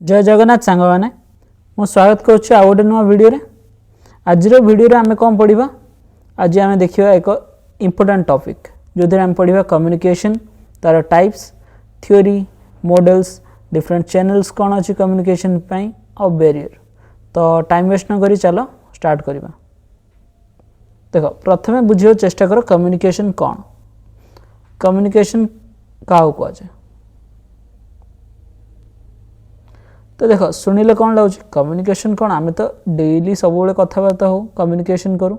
जय जगन्नाथ सांग मैंने मु स्वागत करुच्ची आउ गोटे नुआ वीडियो रे। आज वीडियो आम कौन पढ़ा आज आम देखा एक इम्पोर्टाट टॉपिक जो आम पढ़ा कम्युनिकेशन तार types theory models different channels कौन अच्छी कम्युनिकेशन और बैरियर। तो टाइम वेस्ट न करी चलो स्टार्ट करवा। देख प्रथमे बुझे चेष्टा कर कम्युनिकेशन कौन कम्युनिकेशन क्या कहुए। तो देख शुणिले कौन लगुच कम्युनिकेशन कौन आम तो डेली सब कथबार्ता हो कम्युनिकेशन करूँ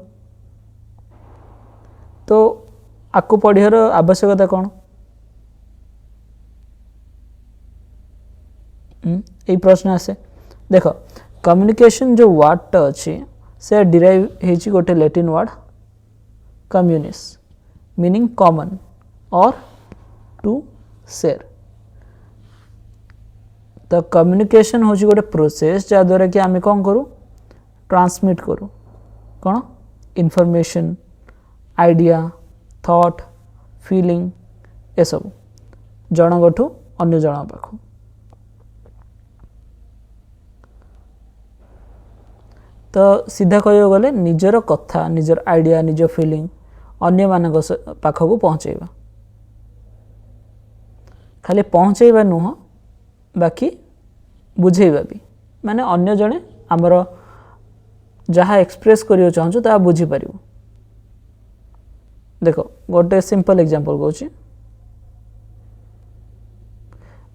तो आपको पढ़ार आवश्यकता कौन यही प्रश्न आसे। देख कम्युनिकेशन जो वर्डटा अच्छी से डिराइव होची गोटे Latin word communis meaning common और टू शेयर। तो कम्युनिकेशन हूँ गोटे प्रोसेस जहाँद्वारा कि आम कौन करूँ ट्रांसमिट करूँ कौन इनफॉरमेशन आइडिया थॉट फीलिंग ये सब जनकठू अन्य जन पाख। तो सीधा कह गले निजर कथा निजर आइडिया निज फीलिंग अन्य मान पाखक पहुँचेबा खाली पहुँचेबा नुह बाकी बुझेबा भी माने अन्य जने आमर जहाँ एक्सप्रेस करियो चाहूँ ता बुझी पारिबो। देखो गोटे सिंपल एग्जांपल कहूँ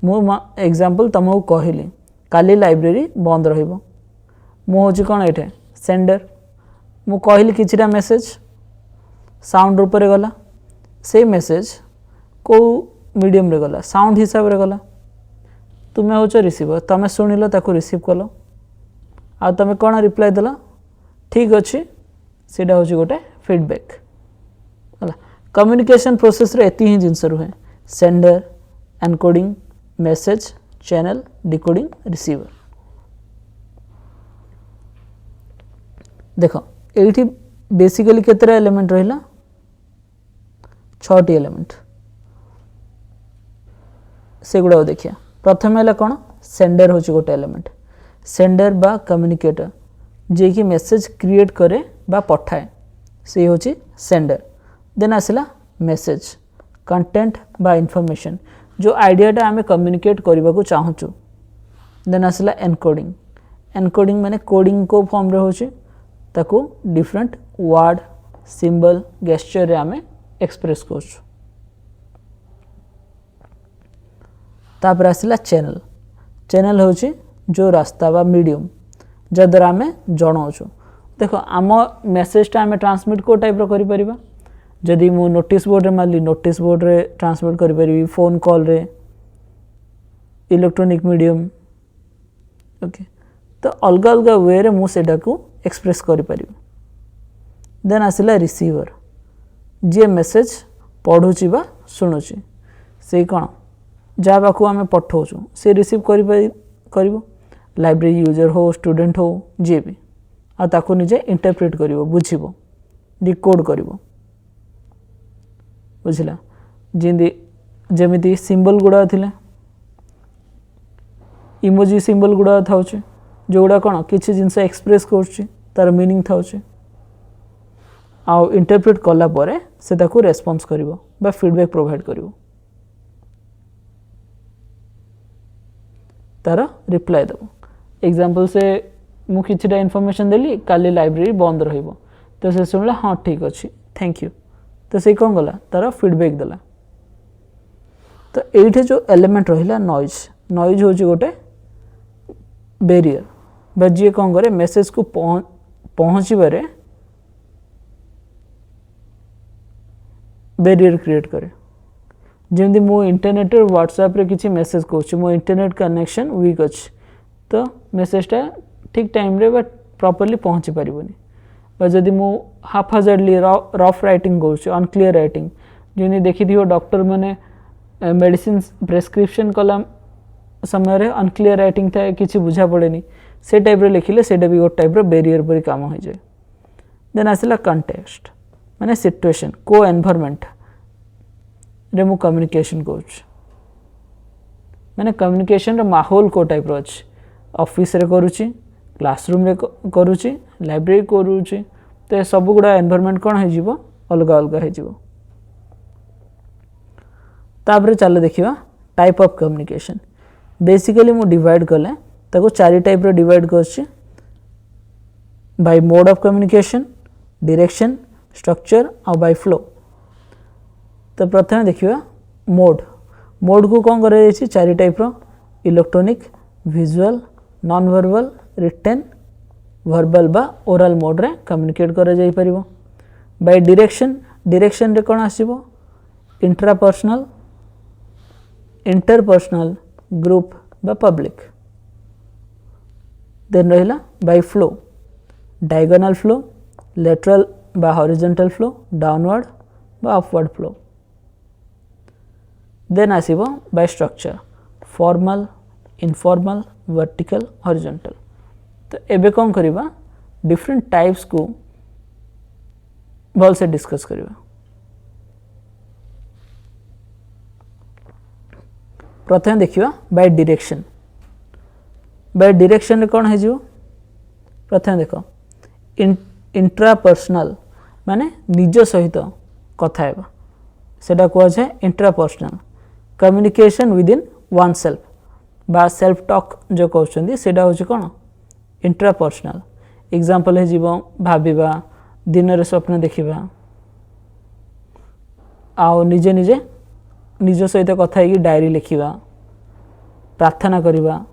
मु एग्जांपल तुमको कहली काली लाइब्रेरी बंद रहिबो मु होची कौन ये सेंडर मु कहली किछिटा मेसेज साउंड रूप रे गला से मेसेज को मीडियम रे गला साउंड हिसाब रे गला तुम्हें हो रिसीवर तुम शुणिल ताको रिसीव कल आ तुम कौन रिप्लाई देल ठीक अच्छे से गोटे फीडबैक है। कम्युनिकेशन प्रोसेस रे एति ही जिनस रुहे sender encoding message channel decoding receiver. देख ये बेसिकली केतरा एलिमेंट रहिला 6टी एलिमेंट से गुड़ा देखिया। प्रथम है कौन सेंडर हूँ गोटे एलिमेंट सेंडर बा कम्युनिकेटर जे कि मेसेज क्रिएट करे बा पठाए से हूँ सेंडर। देन आसला मेसेज कंटेंट बा इंफॉर्मेशन जो आइडियाटा आम कम्युनिकेट करने को चाहूँ। देन आसला एनकोडिंग एनकोडिंग माने कोडिंग को फॉर्म रे होची ताको डिफरेंट वर्ड सिंबल गेस्चर रे आम एक्सप्रेस करछु। तापर आसला चैनल चैनल होची जो रास्ता बा मीडियम जद्वारा आम जनाऊँ। देख आम मेसेजटा आम ट्रांसमिट को टाइप करि परिबा जदि मु नोटिस बोर्ड रे मारली नोटिस बोर्ड रे ट्रांसमिट करि परिबी फोन कॉल रे इलेक्ट्रॉनिक मीडियम ओके। तो अलग अलग वे रे मु सेटा को एक्सप्रेस करि परिबी। देन आसला रिसीवर जे मेसेज पढ़ुची बा सुनुची से कौन जहाँ पाक आम पठाऊँ से रिसीव कर लाइब्रेरी यूजर हो स्टूडेंट हो जी भी आको निजे इंटरप्रेट कर बुझब डिकोड कर बुझला जमी सिंबल गुड़ा थिले इमोजी सिंबल गुड़ा था जो गुड़ा कौन किसी जिनस एक्सप्रेस कर मीनिंग था आउ इंटरप्रेट कला परे से ताको रेस्पॉन्स करिवो बा फीडबैक प्रोवाइड करिवो तार रिप्लाई देव। एग्जांपल से मु किछिटा इन्फॉर्मेशन देली काली लाइब्रेरी बंद रहिबो तो से सुनला हाँ ठीक अच्छे थैंक यू तो से कौन गला तार फीडबैक देला। तो ये जो एलिमेंट रहिला नॉइज नॉइज हूँ गोटे बैरियर बा जी कौन करे मेसेज को पहुँचबारे बैरियर क्रिएट करे। जमी मो इंटरनेट व्हाट्सएप रे किसी मेसेज कहूँ मो इंटरनेट कनेक्शन वीक अच्छे तो मेसेजटा ठीक टाइम रे प्रॉपर्ली पहुँची पारिबनी जदि मो हाफ हाजर्डली रफ राइटिंग कहूँ अनक्लीयर राइटिंग जमी देखी थी डॉक्टर मैंने मेडिसिन प्रेस्क्रिप्शन कला समय रे अनक्लीयर राइटिंग था किसी बुझा पड़ेनी से टाइप रे लिखिले सेटा भी गोटे टाइप रो बैरियर परी काम हो जाए। देन आसला कंटेक्स्ट माने सिचुएशन को एनवायरनमेंट रे मु कम्युनिकेशन कहूँ माने कम्युनिकेशन रो माहौल को टाइप रो अछि ऑफिस रे करूची, क्लासरूम रे करूची, लाइब्रेरी करूची, तो सब गुड़ा एनवायरनमेंट कौन है जीवो अलग अलग है जीवो। तापर चल देखिबा टाइप ऑफ कम्युनिकेशन। बेसिकली मु डिवाइड कले ताको चारि टाइप रो डिवाइड करछि by mode of communication, direction, structure और बाय फ्लो। तो प्रथम देखिबा मोड। मोड को कौन करे छी चारि टाइप रो electronic, visual, non verbal, written, verbal बा ओरल मोड रे कम्युनिकेट करे जाई परिबो। बाय डायरेक्शन, डायरेक्शन रे कोन आसीबो इंट्रापर्सनल, इंटरपर्सनल, ग्रुप बा पब्लिक। देन रहिला by flow, diagonal flow, lateral बा हॉरिजॉन्टल फ्लो, डाउनवर्ड बा अपवर्ड फ्लो। देन आसीबो by structure, formal, informal, vertical, horizontal. तो एबे कौन करिबा डिफरेंट टाइप्स को भल से डिस्कस करिबा। प्रथम देखिबा बाय डायरेक्शन। बाय डायरेक्शन रे कौन है जीवो प्रथम देखो इंट्रापर्सनल माने निज सहित कथा हेबा सेटा को है intrapersonal communication with in one self बा सेल्फ टॉक जो कहउछंदी सेटा होछि कोन इंट्रापर्सनल। एग्जांपल है जीवो भाबिबा, दिन रे स्वप्न देखिबा, आउ निजे निजे निज सहित कथा है डायरी लिखिबा, प्रार्थना करिबा,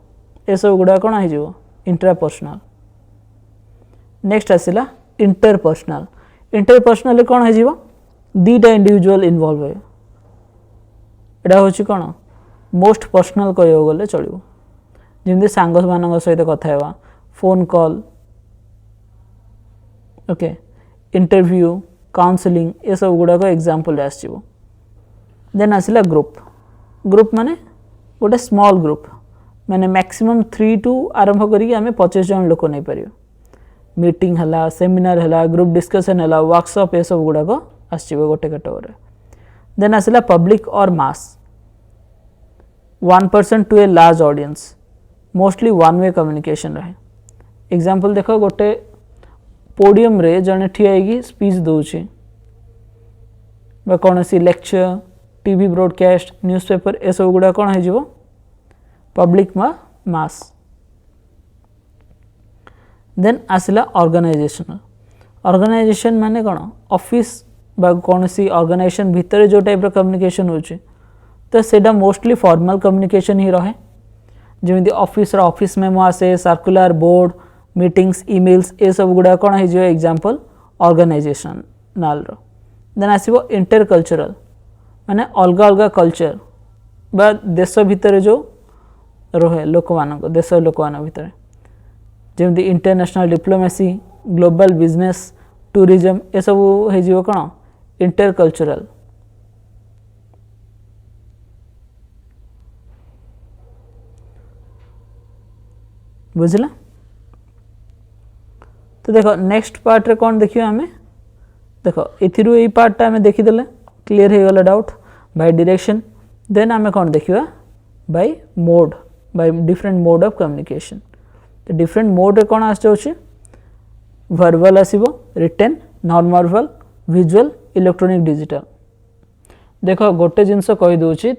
ए सब गुडा कोन है जीवो इंट्रापर्सनल। नेक्स्ट आसिला इंटरपर्सनल। इंटरपर्सनल कोन है जीवो दीटा इंडिविजुअल इन्वॉल्व है। एटा होछि कोन मोस्ट पर्सनल कहयो गले चलिबो, जेमि सांग मानक सहित कथा हेबा, phone call, okay, interview, counselling, ए सब गुडा को एग्जांपल आसीबो। देन आसिला ग्रुप। ग्रुप माने गोटे स्मॉल ग्रुप माने मैक्सिमम 3 टू आरंभ करी आमे 50 जन लोक नै परियो। मीटिंग हला, सेमिनार हला, ग्रुप डिस्कशन हला, वर्कशॉप ए सब गुडा को आसीबो गोटे कैटेगरी। देन आसिला पब्लिक और mass, 1 person to a large audience, mostly one way communication रहे। एग्जांपल देखो गोटे पोडियम रे जने ठिया की स्पीच दोछि बा कोनोसी लेक्चर, टीवी ब्रॉडकास्ट, न्यूज़पेपर ए सब गुडा कोन है जीवो पब्लिक मास। देन आसिला ऑर्गेनाइजेशनल। ऑर्गेनाइजेशन माने कोन ऑफिस बा कोनोसी ऑर्गेनाइजेशन भितर जो टाइप रो कम्युनिकेशन होछि तो सेटा मोस्टली फॉर्मल कम्युनिकेशन ही रहे। जेमिति ऑफिस रो ऑफिस मेमो आसे, सर्कुलर, बोर्ड, मीटिंग्स, ईमेल्स ए सब गुडा कोन है जो एग्जांपल ऑर्गेनाइजेशनल रो। देन आसीबो इंटरकल्चरल माने अलगा अलगा कल्चर बा देश भितर जो रहे लोक मानक देश लोक मान भितर, जेमिति international diplomacy, global business, tourism ए सब हे जीवो कोन इंटरकल्चरल। बुझला। तो देखो नेक्स्ट पार्ट रे कौन देखियो हमें देखो एथिरु एई पार्ट हमें देखि देले क्लियर हे गला डाउट बाय डायरेक्शन। देन हमें कौन देखियो by mode, by different mode of communication. तो डिफरेंट मोड रे कौन आस जाउछि वर्बल आसीबो, written, non verbal, visual, electronic, digital. देखो गोटे जिंस कहि दोछि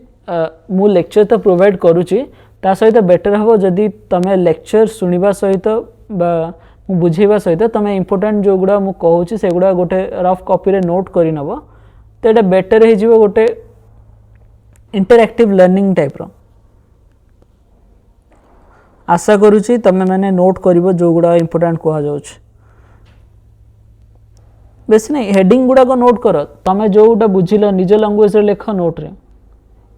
मु लेक्चर तो प्रोवाइड करूछि ता सहित बेटर हो जदि तमे लेक्चर सुनिबा सहित बा मु बुझेबा सहित तमे इंपोर्टेंट जो गुडा मु कहूछि से गुडा गोटे रफ कॉपी रे नोट करि नबो तो एटा बेटर हे जीवो गोटे इंटरएक्टिव लर्निंग टाइप रो। आशा करूछि तमे माने नोट करिवो जो गुडा इंपोर्टेंट कहा जाउछि। बेसी नहीं हेडिंग गुडा को नोट कर तमे जो गुडा बुझिलो निज लैंग्वेज रे लेख नोट रे।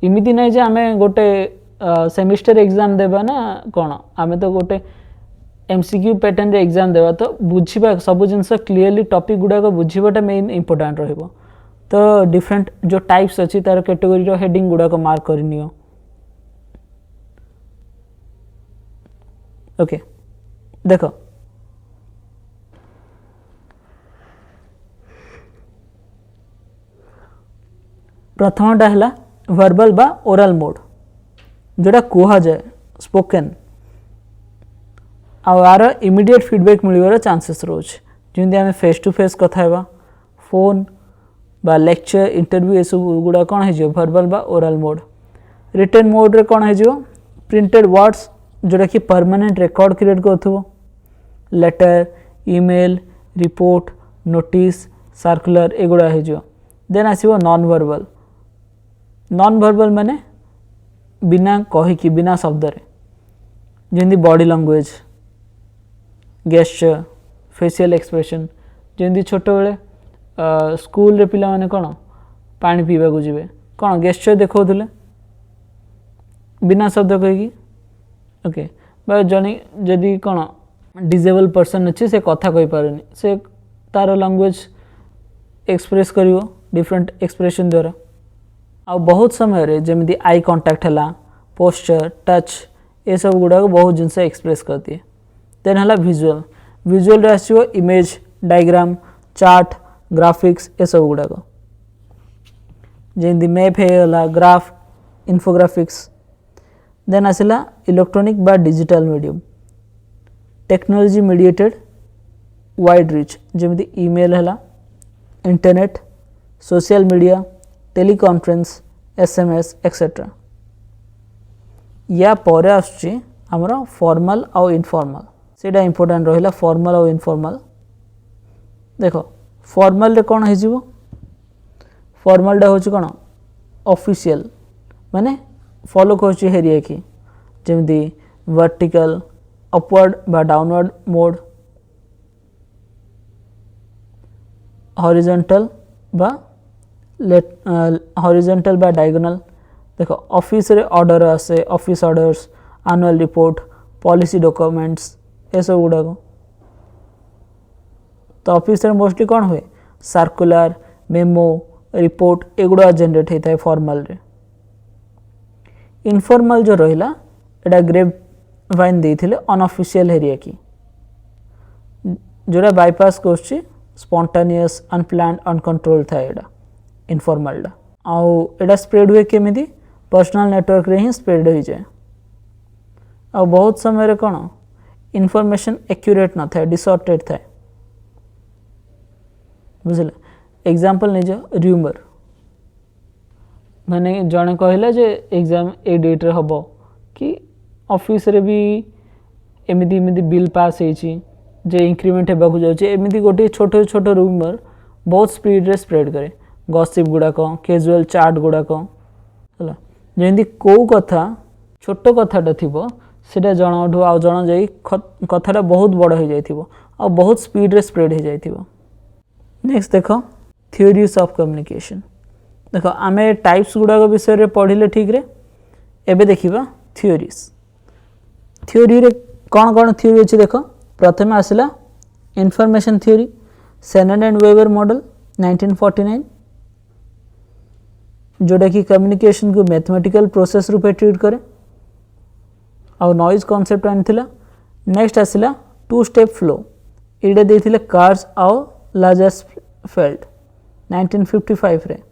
इमिति नै जे आमे गोटे सेमिस्टर एग्जाम देबा ना कोन आमे तो गोटे एमसीक्यू पैटर्न रे एग्जाम देबा तो बुझिबा सब जिंस क्लियरली टॉपिक गुडा को बुझिबाटा मेन इंपोर्टेंट रहइबो। तो डिफरेंट जो टाइप्स अछि तार कैटेगरी रो हेडिंग गुडा को मार्क करनियो। ओके देखो प्रथमटा हला वर्बल बा ओरल मोड जोड़ा कहा जाए स्पोकन आर इमिडिएट फीडबैक मिलवार चांसेस रोचे जमी आम फेस टू फेस कथा फोन बा लेक्चर इंटरव्यू ये सब गुड़ा कौन हो भर्बल बा ओरल मोड रिटर्न मोड रे कौन हो प्रिंटेड वर्ड्स जोटा कि परमानेंट रेकॉर्ड क्रिएट करूँ letter email report notice circular एगुड़ा हो देन आसो नॉन वर्बल माने बिना कहीकि बिना शब्द जमी body language gesture facial expression जमी छोट बेले स्कूल रे पिला माने कौन पानी पीवा को जीवे कौन गेस्चर देखौले बिना शब्द कहीकि ओके बा जनी जदि कौन डिजेबल पर्सन अच्छे से कथा कही पारे से तार लैंग्वेज एक्सप्रेस करिवो डिफरेंट एक्सप्रेशन द्वारा आ बहुत समय रे जमी आई कांटेक्ट है पोस्चर टच ये सब गुड़ा बहुत जिनस एक्सप्रेस करती है देन है विजुअल आसो इमेज डायग्राम चार्ट ग्राफिक्स ये सब गुड़ाक जमी मैप है ग्राफ इन्फोग्राफिक्स देन आसला इलेक्ट्रॉनिक बा digital medium technology mediated wide rich जमी ईमेल है internet social media teleconference SMS etcetera या पर आमर फॉर्मल आउ इनफॉर्मल सेटा इंपोर्टेंट रहा फॉर्मल आउ इनफॉर्मल देख फॉर्मल रे कौन हो फॉर्मलटा हूँ कौन ऑफिशियल माने फॉलो कर हेरिया कि जमी वर्टिकल अपवर्ड बा डाउनवर्ड मोड हॉरिजॉन्टल बा हॉरिजॉन्टल बा डायगोनल देख ऑफिस रे ऑर्डर आसे office orders annual report policy documents ये सब गुड़ाक तो ऑफिस रे मोस्टली कौन हुए सर्कुलर मेमो रिपोर्ट एगुड़ा जनरेट होता है फॉर्मल रे इनफॉर्मल जो रहा एटा ग्रेप वाइन देते अनऑफिशियल एरिया की जोड़ा बाईपास कर स्पॉन्टेनियस अनप्लान्ड अनकंट्रोल था एटा इनफॉर्मल आउ एटा स्प्रेड हुए केमिति पर्सनल नेटवर्क रे ही स्प्रेड हो जाए आ बहुत समय रे कौन इनफॉरमेशन एक्यूरेट न था डिसऑर्टेड था बुझल एग्जांपल निज र्यूमर माने जने कहला जे एग्जाम ए डेट रे हबो कि ऑफिस रे भी एमिति एमिति बिल पास होईची जे इंक्रीमेंट हेबाकू जाउची एमिति गोटे छोट छोट र्यूमर बहुत स्पीड रे स्प्रेड करे गॉसिप गुड़ाक कैजुअल चार्ट गुड़ाक है जमी कौ कथा छोट कथाटा थी सेटा जन आउ जन जा कथाटा बहुत बड़ हो जाइथिबो आ बहुत स्पीड रे स्प्रेड हो जाइथिबो नेक्स्ट देख थ्योरीज ऑफ कम्युनिकेशन देख आमे टाइप्स गुड़ाक विषय रे पढ़िले ठीक रे एबे देखिबा थ्योरीज थ्योरी रे कौन कौन थ्योरी अच्छी देख प्रथम आसला information theory Shannon and weber model 1949 जोटा कि कम्युनिकेशन को मैथमेटिकल प्रोसेस रूपे ट्रीट करे और नॉइज कॉन्सेप्ट आनिथिला नेक्स्ट आसला टू स्टेप फ्लो एटा देथिले कार्स आउ लाजर्सफेल्ड 1955 रे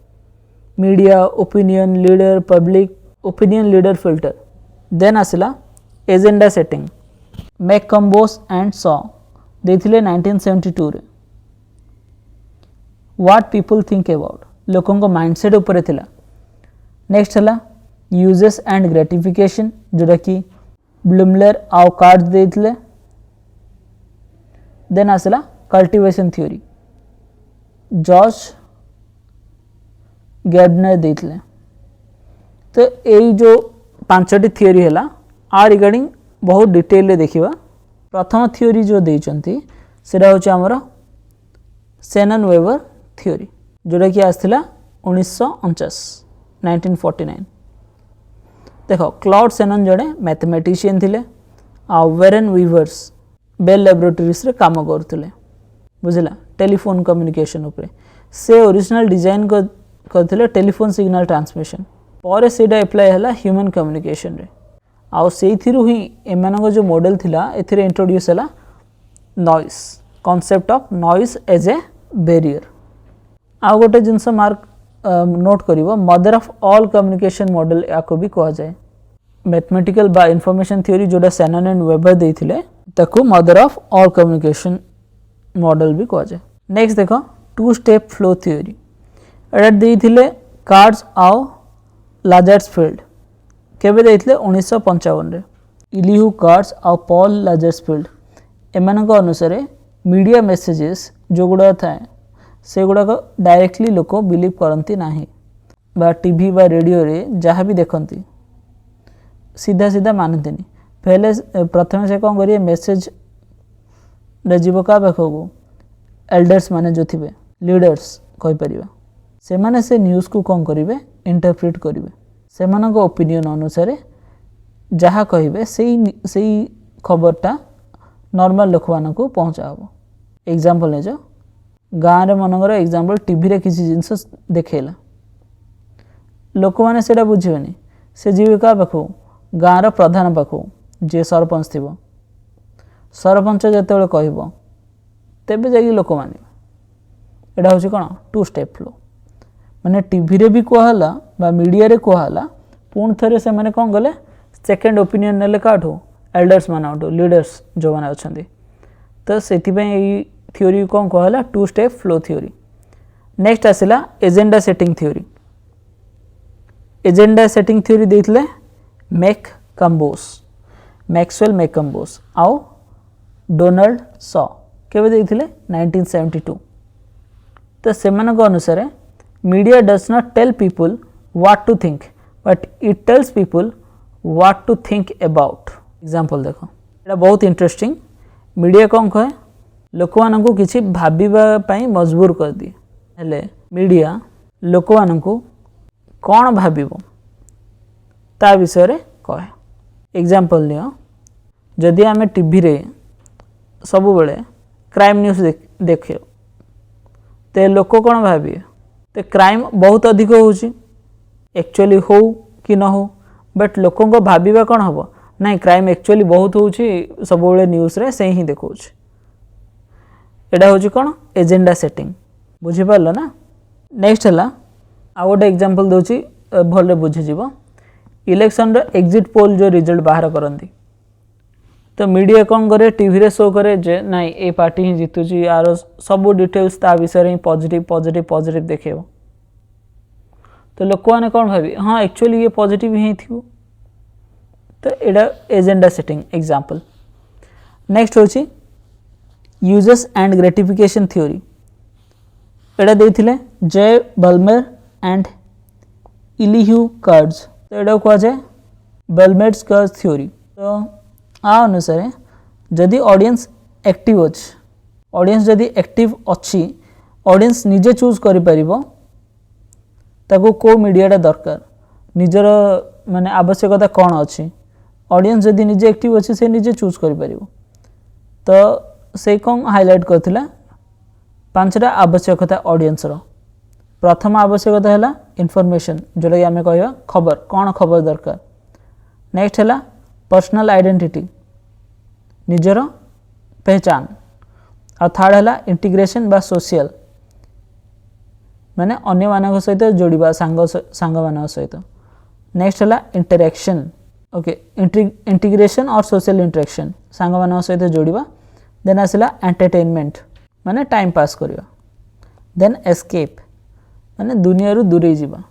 media opinion leader public opinion leader filter then आसला agenda setting McCombs and Shaw देथिले 1972 रे व्हाट पीपल थिंक अबाउट लोकों को माइंडसेट ऊपर थिला नेक्स्ट है यूजेस एंड ग्रेटिफिकेशन जोटा कि ब्लूमलर आउ कार्ड देथिले देन आसला कल्टिवेशन थ्योरी जॉर्ज गैर्डनर देथिले तो यही जो पांचटी थ्योरी है आ रिगार्डिंग बहुत डिटेल रे देखिबा प्रथम थ्योरी जो देइचंती सेटा होचे हमर शैनन वेबर थ्योरी जोटा कि आसथिला 1949 देख क्लॉड शैनन जड़े मैथमेटिशियन थिले आ वेरेन वीवर्स बेल लैबोरेटरीज रे काम करथिले बुझला टेलीफोन कम्युनिकेशन उपरे से ओरिजिनल डिजाइन करथिले टेलीफोन सिग्नल ट्रांसमिशन पर सेटा अप्लाई हला ह्यूमन कम्युनिकेशन रे आउ सेइथिरु ही एमानक जो मॉडल थिला एथिरे इंट्रोड्यूस हला noise concept of noise as a barrier आउ गोटे जिनस मार्क नोट करिवो mother of all communication model याको भी कहा जाए मैथमेटिकल बा इन्फॉर्मेशन थ्योरी जोटा शैनन एंड वेबर देथिले ताकू mother of all communication model भी कह जाए। नेक्स्ट देख to step flow theory Etah देइथिले cards आउ लाजर्स फील्ड केबे देइथिले 1955 रे इलिहू कार्ड्स आउ पॉल लाजर्स फील्ड एमानक अनुसार मीडिया मेसेजेस जो गुड़ा थाए से गुड़ाक डायरेक्टली लोक बिलीव करती ना बा टीवी बा रेडियो रे जहाँ भी देखती सीधा सीधा मानती पहले प्रथम से कौन करिए मेसेज जीव क्या पाखक एल्डर्स माने जो थे लीडर्स कहीपर से माने से न्यूज़ को कौन करेंगे इंटरप्रिट करेंगे से ओपिनियन अनुसार जहाँ कहे से खबरटा नॉर्मल लोक मान को पहुँचा हम एग्जांपल ले जाओ गाँव रे मनकर एग्जांपल टीवी रे किसी जिनस देखला लोक मैंने से बुझेनि से जीव क्या पाखु गाँव प्रधान पाखु जी सरपंच थी सरपंच जिते कह तेबे जाकि लोक मान एटा हूँ कौन टू स्टेप फ्लो माने टीवी रे भी कहला बा मीडिया रे कहला पुणी थे से मैंने कौन गले सेकेंड ओपिनियन नेले काठू एल्डर्स मानू लीडर्स जो मैंने अच्छा तो से थ्योरी कौन कहला two step flow theory. Next आसला agenda setting theory agenda setting theory देइथिले मैक कंबोस मैक्सवेल मैककम्बोस आउ डोनाल्ड सॉ केबे देइथिले 1972 तो सेमानक अनुसार media does not tell people what to think but it tells people what to think about. Example देखो एटा बहुत इंटरेस्टिंग मीडिया कौन कहे लोक मानू किसी भाविबा मजबूर कर दिए हेले मीडिया लोक मानू कौन भाविबो ता विषय रे कहे। एग्जांपल लियो जदि आमे टीवी रे सब बेले क्राइम न्यूज देखियो ते लोक कौन भाविए ते क्राइम बहुत अधिक होउची एक्चुअली हो कि न हो बट लोकों को भाविबा कौन हम ना क्राइम एक्चुअली बहुत होउची सब बेले न्यूज रे से ही देखौची एटा हूँ कौन एजेंडा सेटिंग बुझी पारल ना। नेक्स्ट है आ गोटे एग्जांपल दूची भले बुझीज इलेक्शन एग्जिट पोल जो रिजल्ट बाहर करती तो मीडिया कौन करे टीवी रे शो करे जे नाई ए पार्टी ही जीतुची यार सब डिटेल्स ता विषय ही पॉजिटिव पॉजिटिव पॉजिटिव देखेब तो लोक मैंने कौन भावी हाँ एक्चुअली ये पॉजिटिव ही थी तो एटा एजेंडा सेटिंग एग्जांपल। नेक्स्ट होची uses and gratification theory Etah देइथिले J बल्मेर and इलिह्यू कर्ज तो एटा कह जाए बल्मेर्स कर्ज थ्योरी। तो आ अनुसार जदि ऑडियंस एक्टिव अच्छी ऑडियंस जदि एक्टिव अच्छी ऑडियंस निजे चूज करि परिबो ताको को मीडियाटा दरकार निजर माने आवश्यकता कौन अच्छी ऑडियंस जदि निजे एक्टिव अच्छी से निजे चूज करि परिबो तो से कौन हाईलाइट करथिला पांचटा आवश्यकता ऑडियंस रो। प्रथम आवश्यकता है इनफॉरमेशन जोटा कि आम कह खबर कौन खबर दरकार। नेक्स्ट है पर्सनल आइडेंटिटी निजर पहचान और थर्ड है इंटीग्रेशन बा सोशल माने अन्य मान सहित जोड़वा सांग मान सहित। नेक्स्ट है इंटरेक्शन ओके इंटीग्रेशन और सोशल इंटरेक्शन सांग मान सहित जोड़वा। देन आसला एंटरटेनमेंट माने टाइम पास करवा। देन एस्केप माने दुनिया रू दूरे जीवा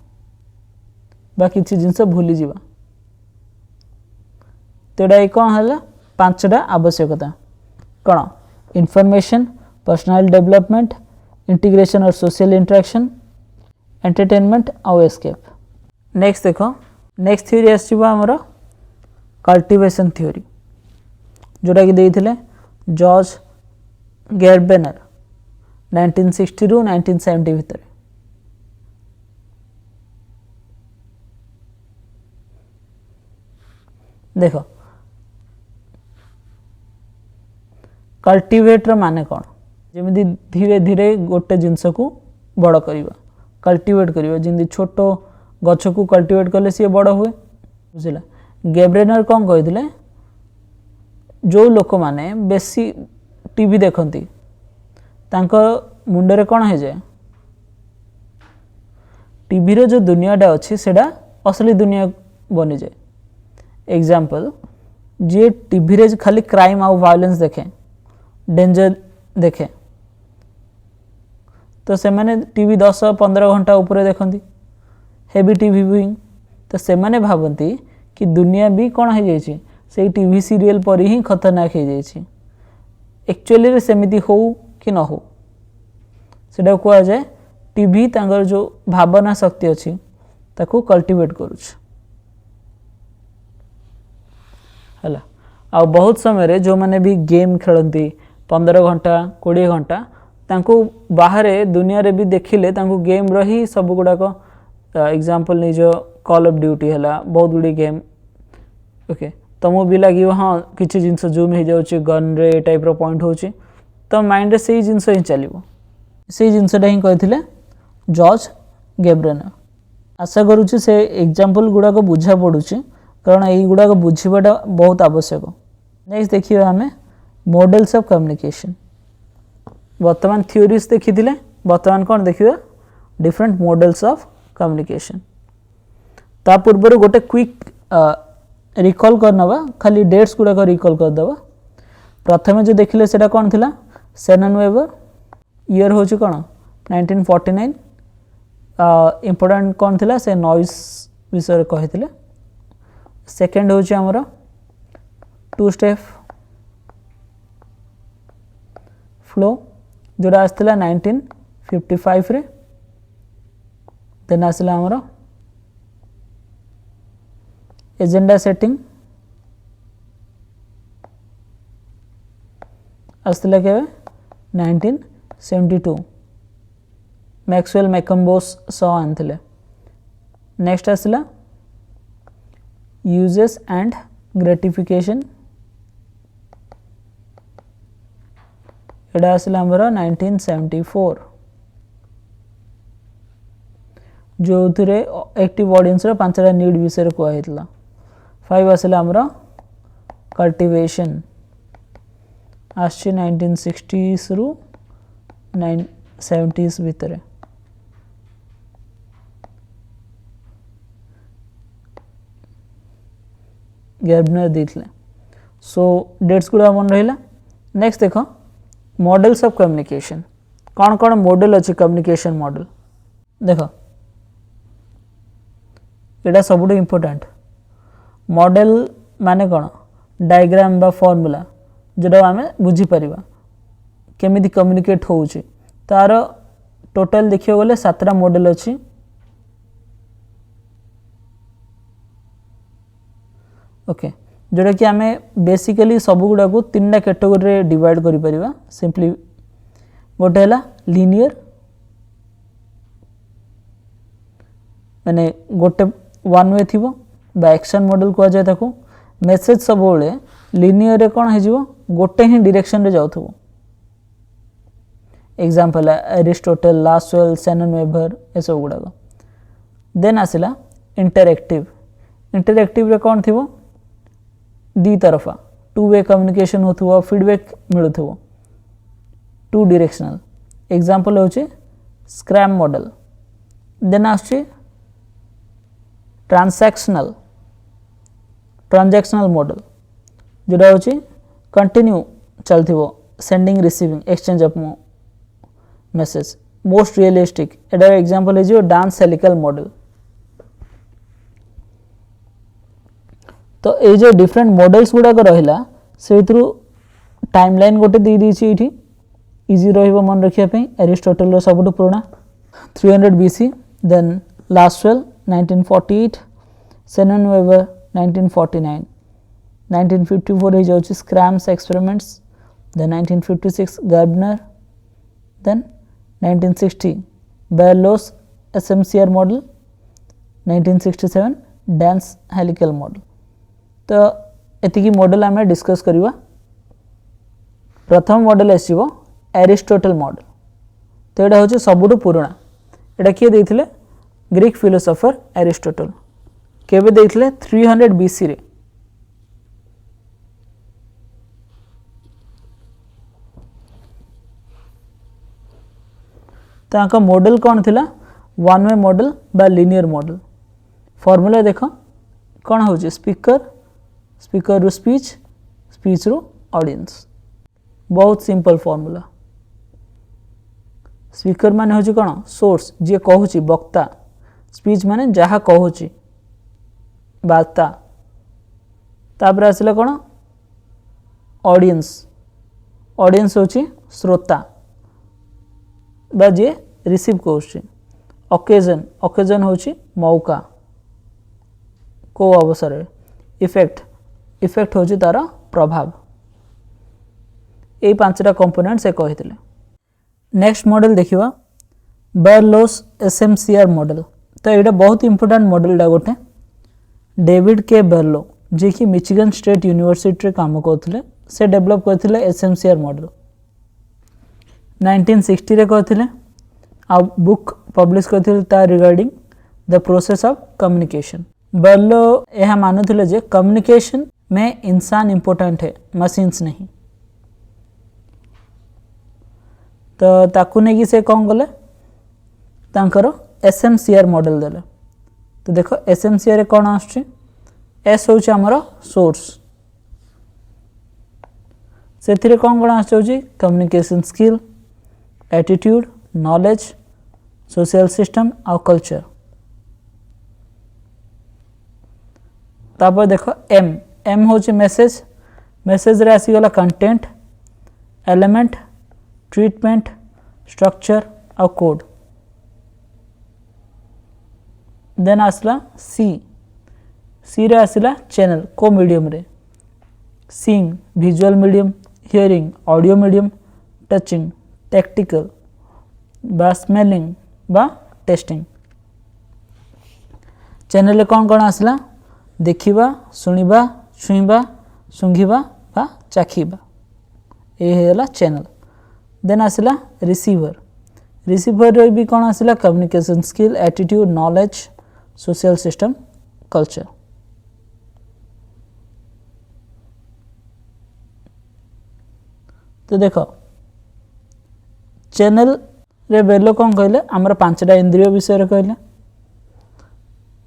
बा किसी जिनस भूली जीवा। तो ये कौन है पांचटा आवश्यकता कौन इनफॉरमेशन पर्सनल डेवलपमेंट इंटीग्रेशन और सोशल इंटरेक्शन एंटरटेनमेंट और एस्केप। नेक्स्ट देखो नेक्स्ट थ्योरी आमर कल्टिवेशन थ्योरी जोटा कि देइथिले जॉर्ज गैरबेनर 1960 रू 1970 भितर। देख कल्टिवेटर माने कौन जमी धीरे धीरे गोटे जिनस को बड़ करवा कल्टिवेट करवा जमी छोट गछ को कल्टिवेट कले सी बड़ हुए बुझला। गैब्रेनर कौन कहते जो लोक माने बेसी टीवी देखती तांको मुंडरे कौन हो जाए टीवी रो जो दुनियाटा अच्छी सेटा असली दुनिया बनी जाए। एग्जांपल जी टीवी रे खाली क्राइम आउ वायलेंस देखे डेंजर देखे तो से मैंने टीवी 10-15 घंटा ऊपर देखती हेवी टीवी व्यूइंग तो से मैंने भावती कि दुनिया भी कौन हो जाए से टीवी सीरियल पर ही खतरनाक हो जाए एक्चुअली सेमिति हो कि न हो सेटा कह जाए टीवी तांगर जो भावना शक्ति अच्छी ताकू कल्टिवेट करुछ हला आ बहुत समय जो मैंने भी गेम खेलती 15 घंटा 20 घंटा तांको बाहर दुनिया रे भी देखिले तांको गेम रही सब गुड़ाक एग्जांपल नहीं जो कॉल ऑफ ड्यूटी है बहुत गुड़ी गेम ओके तुमको भी लगे हाँ किसी जिनस जूम हो जाऊँ गन रे टाइप रो पॉइंट हो तो माइंड से ही जिनस ही चलो से जिनसटा ही कहते जॉर्ज गैब्रेनर आशा करुच्ची से एग्जांपल गुड़ाक बुझा पड़ुची कारण यही गुड़ाक बुझाटा बहुत आवश्यक नेक्स्ट देखिए आम मॉडल्स ऑफ कम्युनिकेशन वर्तमान थ्योरीज देखी वर्तमान कौन देखिए डिफरेंट मॉडल्स ऑफ कम्युनिकेशन ता पूर्व गोटे क्विक रिकॉल करनवा खाली डेट्स गुड़ाक रिकॉल करदबा प्रथम जो देखिले सेटा कौन थिला शेनन वेबर ईयर हूँ कौन 1949 इम्पोर्टेंट कौन थिला से नॉइस विषय कही सेकेंड हूँ आमर 2 स्टेप फ्लो जोड़ा आसला 1955 रे देन आसला आमर एजेंडा सेटिंग आसला के 1972 मैक्सवेल मैकम्बोस सॉ आनथिले नेक्स्ट आसला यूजेस एंड ग्रेटिफिकेशन एडा आसला आमर 1974 जो थे एक्टिव ऑडियंस रो 5टा नीड विषय कहला 5 आसला आमर कल्टिवेशन आसी 1960s रु 1970s भितर गैब्रेनर देथिले सो डेट्स गुड़ा मन रहिला नेक्स्ट देखो मॉडल्स ऑफ कम्युनिकेशन कौन कौन मॉडल अच्छी कम्युनिकेशन मॉडल देखो एटा सब इम्पोर्टेंट मॉडल माने कौन डायग्राम बा फॉर्मूला जोटा आम बुझीपर केमी कम्युनिकेट हो तार टोटल देखिए गले 7टा मॉडल अच्छी ओके जोटा कि आम बेसिकली सब गुड़ा को 3टा कैटेगोरी डिवाइड करिपरिबा सिंपली गोटे है लिनियर माने गोटे वन वे थी एक्शन मॉडल कह जाए ताको मेसेज सब लिनियर रे कौन हो गोटे ही डायरेक्शन रे जाउथबो example Aristotle Lasswell Shannon Weaver ए सब गुड़ाक देन आसला इंटरएक्टिव रे कौन थी दी तरफा 2 वे कम्युनिकेशन हो फीडबैक मिलू 2 डायरेक्शनल एग्जांपल होचे स्क्रैम मॉडल देन आछे ट्रांजैक्शनल मॉडल जोड़ा होची कंटिन्यू चलथिबो sending receiving exchange of message most realistic एटा एग्जांपल है जो डांस हेलिकल मॉडल तो ये जो डिफरेंट मॉडल्स गुड़ाक रहा से टाइमलाइन गोटे दे दीची ये इजी रहिबो मन रखिया पे एरिस्टोटल सबुठ पुराना 300 BC then Lasswell 1948 Shannon Weaver 1949 1954 हो जाउची Schramm's experiments then 1956 Gardner then 1960 Berlo's SMCR model 1967 Dance helical model तो एतिकी मॉडल आम डिस्कस करवा प्रथम मॉडल आसो एरिस्टोटल मॉडल तो यहाँ हूँ सबुठ पुराना यहाँ किए देते ग्रीक फिलोसोफर एरिस्टोटल केबे देते 300 BC रे तो मॉडल कौन थिला वन वे मॉडल बा लिनियर मॉडल फॉर्मूला देख कौन हो स्पीकर स्पीकर रु स्पीच, स्पीच रु ऑडियंस। बहुत सिंपल फॉर्मूला। स्पीकर माने होची कौन सोर्स जी कहूची वक्ता, स्पीच माने जहाँ कहूची वार्ता, तापर आसला कौन ऑडियंस, ऑडियंस होची श्रोता बा जी रिसीव करुची। ओकेजन, ओकेजन होची मौका को अवसर। इफेक्ट, इफेक्ट होची तार प्रभाव। ये पांचटा कंपोनेंट से कही। नेक्स्ट मॉडल देखिवा बर्लोस एसएमसीआर मॉडल। तो ये बहुत इंपोर्टेंट मॉडल गोटे डेविड के बर्लो जी कि मिचिगन स्टेट यूनिवर्सिटी रे काम करते से डेवलप करते एसएमसीआर मॉडल 1960 रे करते आ बुक पब्लिश करते regarding the process of communication. बर्लो यह मानुले जे कम्युनिकेशन में इंसान इंपोर्टेंट है, मशीन्स नहीं। तो ताकू नहीं से कौन गले तांकर एसएमसीआर मॉडल देले। तो देखो एसएमसीआर रे कौन आछे, एस होची हमर सोर्स, सेथिरे कौन कौन आछे communication skill, attitude, knowledge, social system और कल्चर। तापर देखो एम, एम होची मेसेज, मेसेज रे आसी गला कंटेंट, एलिमेंट, ट्रीटमेंट, स्ट्रक्चर और कोड। देन आसला सी, सी रे आसला चैनल को मीडियम रे, seeing visual medium, hearing audio medium, touching tactical बा स्मेलिंग बा टेस्टिंग। चैनल रे कौन कौन आसला देखिबा, सुनिबा, छुईबा, सुंघिबा बा चाखिबा, ये हैला चैनल। देन आसला रिसीवर, रिसीवर रे भी कौन आसला communication skill, attitude, knowledge, social system, culture. तो देखो चैनल रे बेलो कौन कहले आमर पांचटा इंद्रिय विषय रे कहले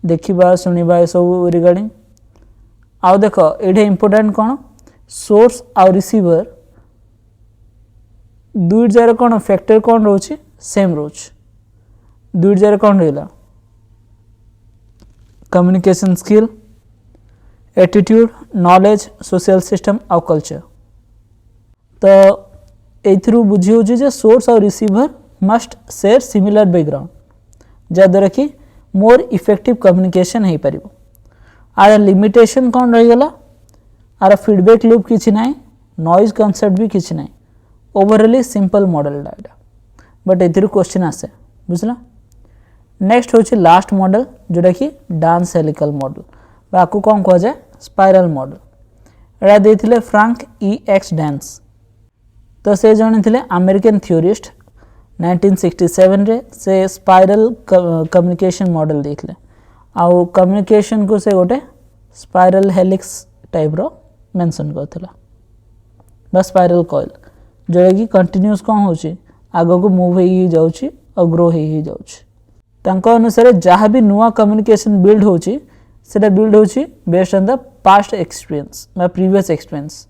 देखिबा, सुनिबा ए सब रिगार्डिंग। आउ देखो ये इंपोर्टेंट कौन सोर्स और रिसीवर दुई जार कौन फैक्टर कौन रोचे सेम रोच, दुई जार कौन रहा communication skill, attitude, knowledge, social system और कल्चर। तो एथरू बुझी हो जे सोर्स और receiver must share similar background जहाँद्वारा कि मोर इफेक्टिव कम्युनिकेशन हो पार। आर लिमिटेशन कौन रहीगला, आर फीडबैक लूप किसी ना, नॉइज कॉन्सेप्ट भी किसी ना, ओवरऑली सिंपल मॉडल डाटा बट एथरू क्वेश्चन आसे बुझला। नेक्स्ट होची लास्ट मॉडल जोटा कि डांस हेलिकल मॉडल आपको कौन कह जाए स्पाइरल मॉडल। एटा देथिले फ्रांक ई एक्स डांस। तो से जने थिले अमेरिकन थ्योरिस्ट 1967 रे से स्पाइरल कम्युनिकेशन मॉडल देखले आउ कम्युनिकेशन को से गोटे स्पाइरल हेलिक्स टाइप रो मेंशन करथिला बा स्पाइरल कॉइल जोटा कि कंटिन्यूस कौन होची आगो को मूव ही जाउची और ग्रो ही जाउची। तांको अनुसार जहाँ भी नुआ कम्युनिकेशन बिल्ड होची सेटा बिल्ड होची based on the past experience बा प्रीवियस एक्सपीरियंस,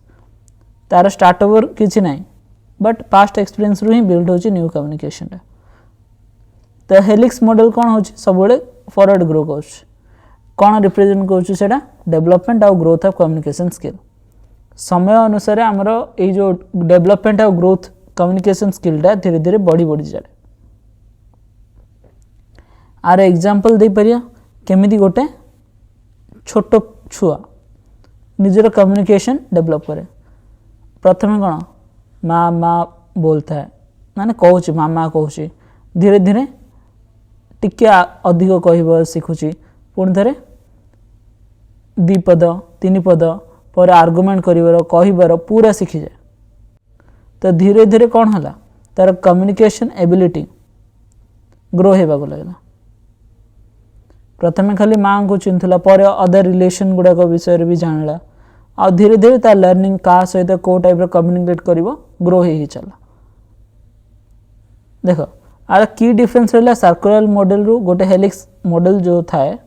तार स्टार्ट ओवर किछि नाही बट पास्ट एक्सपीरियंस रु ही बिल्ड होची न्यू कम्युनिकेशन। तो हेलिक्स मॉडल कौन होची सब बड़े फॉरवर्ड ग्रो करूची, कौन रिप्रेजेंट करूची सेटा डेवलपमेंट और ग्रोथ ऑफ कम्युनिकेशन स्किल। समय अनुसार आमर ये जो डेवलपमेंट और ग्रोथ कम्युनिकेशन स्किलटा धीरे धीरे बढ़ी बढ़ी जाए। आर एग्जांपल दे परिया केमिति गोटे छोट छुआ निजर कम्युनिकेशन डेवलप करे। प्रथम कौन माँ माँ बोलता है माने कहूँ मामा कहूँ, धीरे धीरे टिके अधिक कह शिखुची, पुणी थे द्विपद तीन पद पर आर्गुमेंट कर पूरा शिखी जाए। तो धीरे धीरे कौन है तार कम्युनिकेशन एबिलिटी ग्रो होगा लगला। प्रथम खाली माँ को चिन्हला पर अदर रिलेशन गुड़ाक विषय भी जानला आ धीरे धीरे तार लर्निंग का सहित को टाइप कम्युनिकेट कर ग्रो ही चला। देख आर की डिफरेंस रहा सर्कुलर मॉडल रु गोटे हेलिक्स मॉडल जो थाए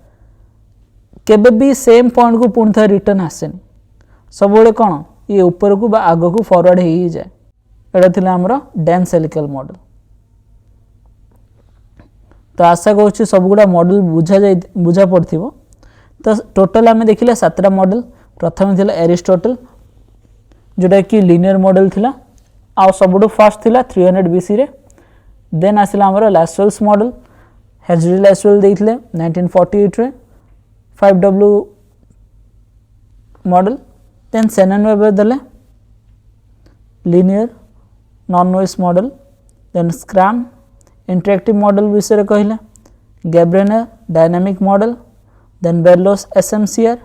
केबे भी सेम पॉइंट को पुणी थे रिटर्न आसेनी सब बेले कौन ये ऊपर को बा आग को फॉरवर्ड हो जाए। एटा थिला हमर डेंस हेलिकल मॉडल। तो आशा करूँ सब गुड़ा मॉडल बुझा पड़थिबो। तो टोटल आम देखिला 7टा मॉडल। प्रथम थिला एरिस्टोटल जोटा कि लिनियर मॉडल थिला आ सबुठु फास्ट थिला 300 बीसी रे। देन आसिला हमर लासवेल्स मॉडल हेनरी लासवेल देइथिले 1948 रे 5W model. Then Shannon Weaver देले linear non noise model. Then Schramm interactive model विषय कहले। गैब्रेनर dynamic model. Then Berlo's SMCR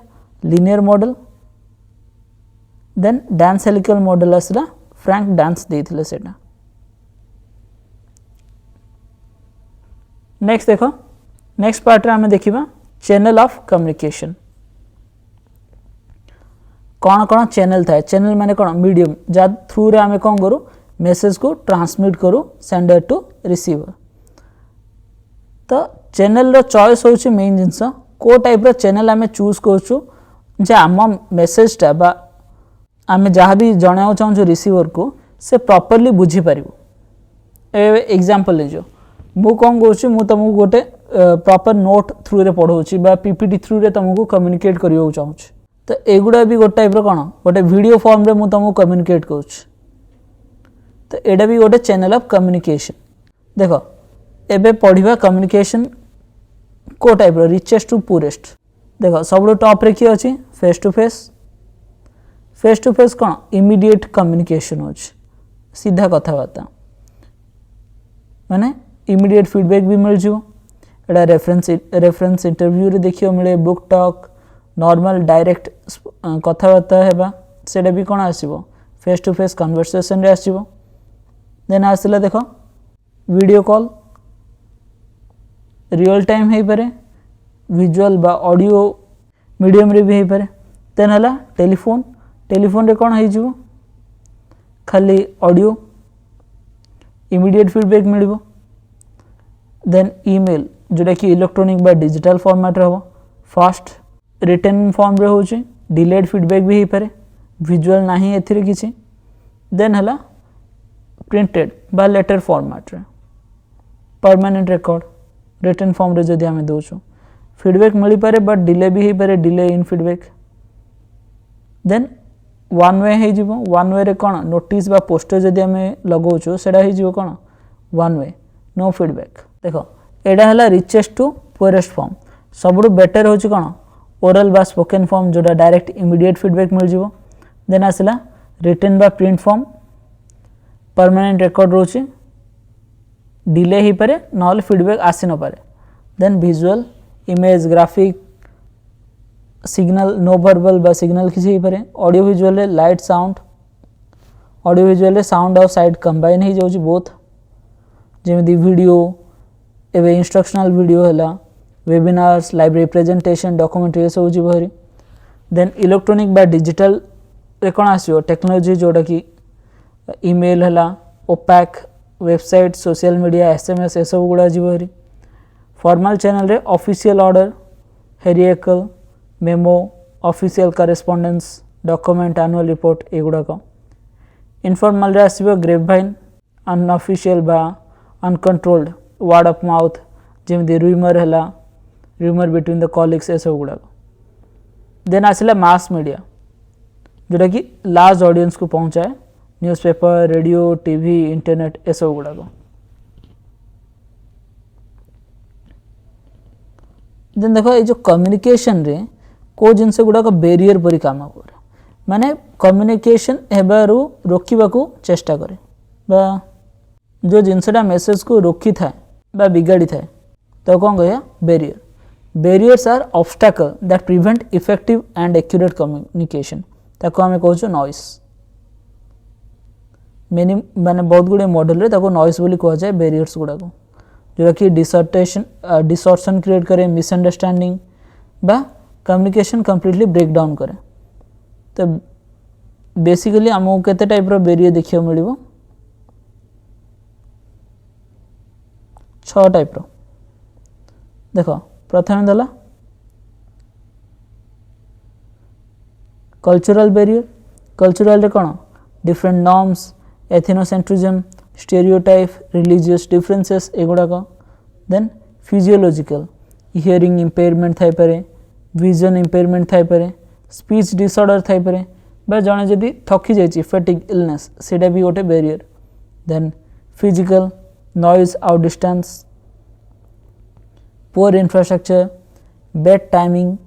linear model. Then Dance helical model आसला फ्रैंक डांस देइथिले सेटा। नेक्स्ट देखो नेक्स्ट पार्ट रे आमे देखिबा चैनल ऑफ कम्युनिकेशन। कौन कौन चैनल थाए। चैनल माने कौन मीडियम जा थ्रू रे आमे कौन करू मेसेज को ट्रांसमिट करू सेंडर टू रिसीवर। तो चैनल रो चॉइस होची मेन जिंस को टाइप रो चैनल आमे चूज करछु जे आम मेसेज टा बा आमे जहाँ भी जणाव चाहूँ रिसीवर को से प्रॉपर्ली बुझी पारिबो। एग्जांपल ले जो मु कौन कहूँ मु तुमको गोटे प्रॉपर नोट थ्रू रे पढ़ाऊँ बा पीपीटी थ्रू रे तुमको कम्युनिकेट करने चाहूँ। तो एगुड़ा भी गोटे टाइप कौन गोटे वीडियो फॉर्म रे मु तुमको कम्युनिकेट करूँ। तो एटा भी गोटे चैनल ऑफ कम्युनिकेशन। देखो एबे पढ़िबा कम्युनिकेशन को टाइप रो रिचेस्ट टू पुरेस्ट। देखो सब टॉप रे किए अछि face to face. Face to face कौन इमीडिएट कम्युनिकेशन हो सीधा कथबार्ता माने इमीडिएट फीडबैक भी मिल जिवो। एटा रेफरेंस इंटरव्यू रे देखियो मिले बुक टॉक नॉर्मल डायरेक्ट कथबार्ता हेबा सेटा भी कौन आसीबो फेस टू फेस कन्वर्सेशन रे आसीबो। देन आसिला देखो वीडियो कॉल रियल टाइम है पारे विजुअल बा ऑडियो मीडियम रे भी है पारे। देन हला टेलीफोन टेलीफोन रे कौन हो खाली ऑडियो इमीडिएट फीडबैक मिलिबो। देन ईमेल जोटा कि इलेक्ट्रॉनिक बा डिजिटल फॉर्मेट रे हो फास्ट रिटन फॉर्म रे होची डिलेड फीडबैक भी है पारे विजुअल नाही एथिरे किछि। देन हला प्रिंटेड बा लेटर फॉर्मेट रे परमानेंट रिकॉर्ड रिटन फॉर्म रे जदि हमें दोछु फीडबैक मिली पारे बट डिले भी है पारे delay in feedback. Then one way है जिवो वन वे रे कौन नोटिस बा पोस्टर जदि हमें लगाउछु सेडा है जिवो कौन वन वे नो फीडबैक। देखो एडा हला रिचेस्ट टू पुअरेस्ट फॉर्म। सबुठु बेटर होची कौन ओरल बा स्पोकन फॉर्म जोटा डायरेक्ट इमीडिएट फीडबैक मिल जिवो। देन आसिला रिटन बा प्रिंट फॉर्म परमानेंट रिकॉर्ड रोची डिले ही पारे नॉल फीडबैक आसी न पारे। Then visual image graphic signal no verbal बा सिग्नल किसी ही पारे। ऑडियो विजुअल रे लाइट साउंड ऑडियो विजुअल रे साउंड और साइट कंबाइन ही जाउची बोथ जेमिति वीडियो एवं इंस्ट्रक्शनल वीडियो हैला वेबिनार्स लाइब्रेरी प्रेजेंटेशन डॉक्यूमेंट्री सब जी भरी। देन इलेक्ट्रॉनिक बा डिजिटल रे कोन आसीयो टेक्नोलॉजी जोटा कि ईमेल हैला OPAC website social media SMS ए सब गुड़ा जी भरी। फॉर्मल चैनल रे ऑफिशियल ऑर्डर हेरिकल memo official correspondence document annual report एगुड़ा को। इनफॉर्मल रे आसीबो ग्रेपवाइन अनऑफिशियल बा अनकंट्रोल्ड वर्ड ऑफ माउथ जेमिति रूमर हैला रूमर बिटवीन द कॉलिग्स ए सब गुड़ा। देन आसिला मास मीडिया जोटा कि लार्ज ऑडियंस को पहुंचाए न्यूज़पेपर रेडियो टीवी इंटरनेट ए सब गुड़ा। देन देखो ये जो कम्युनिकेशन रे को जिनस गुड़ाक बेरियर परी काम करे माने कम्युनिकेशन हेबारु रोकिबाकू चेष्टा करे बा जो जिनसटा मेसेज को रोकी थाए बा बिगाड़ी थाए तो कौन कह barrier. Barriers are obstacle that prevent effective and accurate communication ताको आमे कहूँ नॉइस। मेनी माने बहुत गुड़े मॉडल रे ताको नॉइस बोली कह जाए बेरियर्स गुड़ा को जोटा कि डिसॉर्शन क्रिएट करे मिसअंडरस्टैंडिंग बा कम्युनिकेशन कंप्लीटली ब्रेक डाउन करे। तो बेसिकली आमको केते टाइप रो बेरियर देखियो मिलिबो 6 टाइप रो। देखो प्रथम दला कल्चरल बैरियर कल्चरल कौन different norms ethnocentrism stereotype religious differences एगुड़ाक देन फिजियोलॉजिकल हियरिंग इम्पेयरमेंट थाई पारे विजन इम्पेयरमेंट थाई पारे स्पीच डिसऑर्डर थाई पारे बा जने जदि थकी जाइए फैटिग इलनेस सेटा भी गोटे बैरियर देन फिजिकल नॉइज आउट distance poor infrastructure bad timing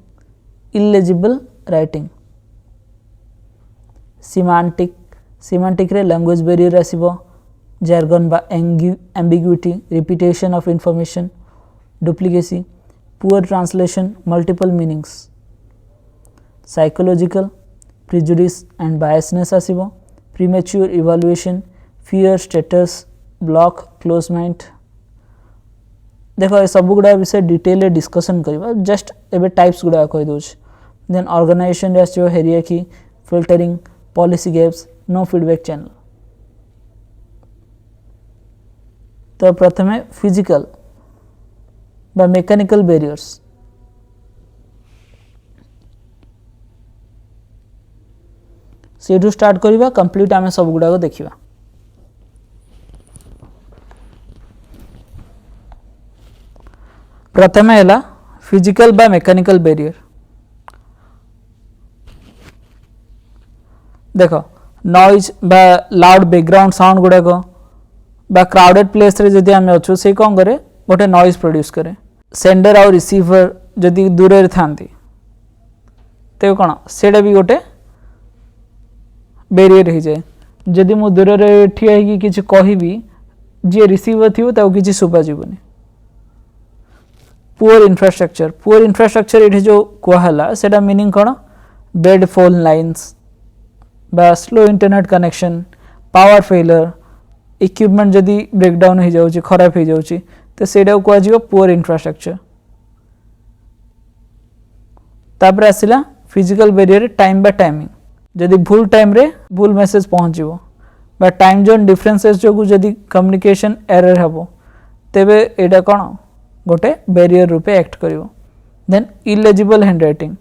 illegible writing semantic रे लैंग्वेज बैरियर आसीबो jargon बा ambiguity repetition of information duplicacy poor translation multiple meanings psychological prejudice and biasness आसीबो premature evaluation fear status block close mind देखो ये सब गुड़ा विषय detail discussion करबा just एबे टाइप्स गुड़ा कहि दोछ देन ऑर्गेनाइजेशन रे आसीबो hierarchy filtering policy gaps no feedback channel तो प्रथमे फिजिकल बा मेकानिकल बैरियर्स सेठू स्टार्ट करिबा कंप्लीट आमे सब गुड़ा को देखिबा प्रथमे हैला फिजिकल बा मेकानिकल बैरियर देखो नॉइज बा लाउड बैकग्राउंड साउंड गुड़ा को बा क्राउडेड प्लेस रे जदि आमे अछु से कोन करे गोटे नॉइज प्रोड्यूस करे सेंडर और रिसीवर जदि दूर रे थांती ते कोन सेडा भी गोटे बैरियर हो जाए जदि मु दूर रे ठिया कि किछ कहिबी जे रिसीवर थियो ताउ किछ सुबा जीवनी पुअर इंफ्रास्ट्रक्चर इठे जो कहला सेडा मीनिंग कोन बेड फोन लाइन्स बा slow internet connection power failure equipment जदि ब्रेकडाउन हो जाउची खराब हो जाउची तो सेडा को आजिबो पुअर इंफ्रास्ट्रक्चर तापर आसिला फिजिकल बैरियर टाइम बा टाइमिंग जदि भूल टाइम रे भूल मेसेज पहुंचीबो बा टाइम जोन डिफरेंसेस जो जदि कम्युनिकेशन एरर हबो तेबे एडा कोन गोटे बैरियर रूपे एक्ट करिवो देन इलेजिबल हैंडराइटिंग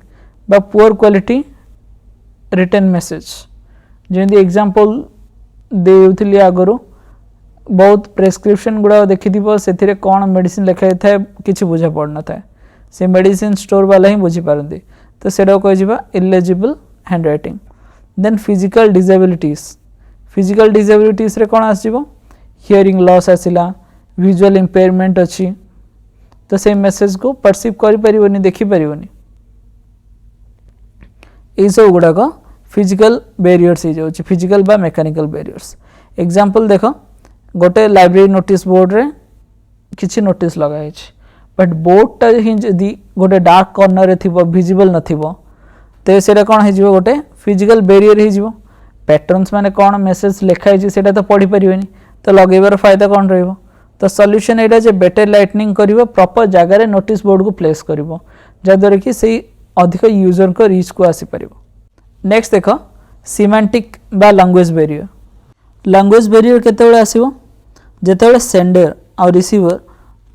बा पुअर क्वालिटी रिटन मेसेज जेंदी एग्जांपल देउथली आगरो बहुत प्रेस्क्रिप्शन गुड़ा देखि दिबो सेथिरे कोन मेडिसिन लिखा थाए किछि बुझा पड़ना थाए से मेडिसिन स्टोर वाला ही बुझी पारंती तो सेडा कहि जिबा illegible handwriting then physical disabilities रे कोन आसीबो हियरिंग लॉस आसिला विजुअल इंपेयरमेंट अछि तो से मेसेज को परसीव करि परिबोनी देखि परिबोनी ए सब गुड़ा को फिजिकल बैरियर्स हो जाउची फिजिकल बा मेकानिकल बैरियर्स एग्जांपल देखो गोटे लाइब्रेरी नोटिस बोर्ड रे किछि नोटिस लगा है बट बोर्ड टा ही जदी गोटे डार्क कॉर्नर रे थिबो विजिबल नथिबो ते सेटा कोन हे जिवो गोटे फिजिकल बैरियर हे जिवो पैटर्न्स माने कोन मेसेज लिखा है सेटा तो पढ़ी परिबेनी तो लगेबार फायदा कोन रहइबो तो सॉल्यूशन एटा जे बेटर लाइटनिंग करिवो प्रॉपर जगह रे नोटिस बोर्ड को प्लेस करिवो जदर कि सेही अधिक यूजर को रीच को आसी परिवो नेक्स्ट देखो सिमेंटिक बा लैंग्वेज बैरियर केतेबेले आसीबो जेतेबेले सेंडर और रिसीवर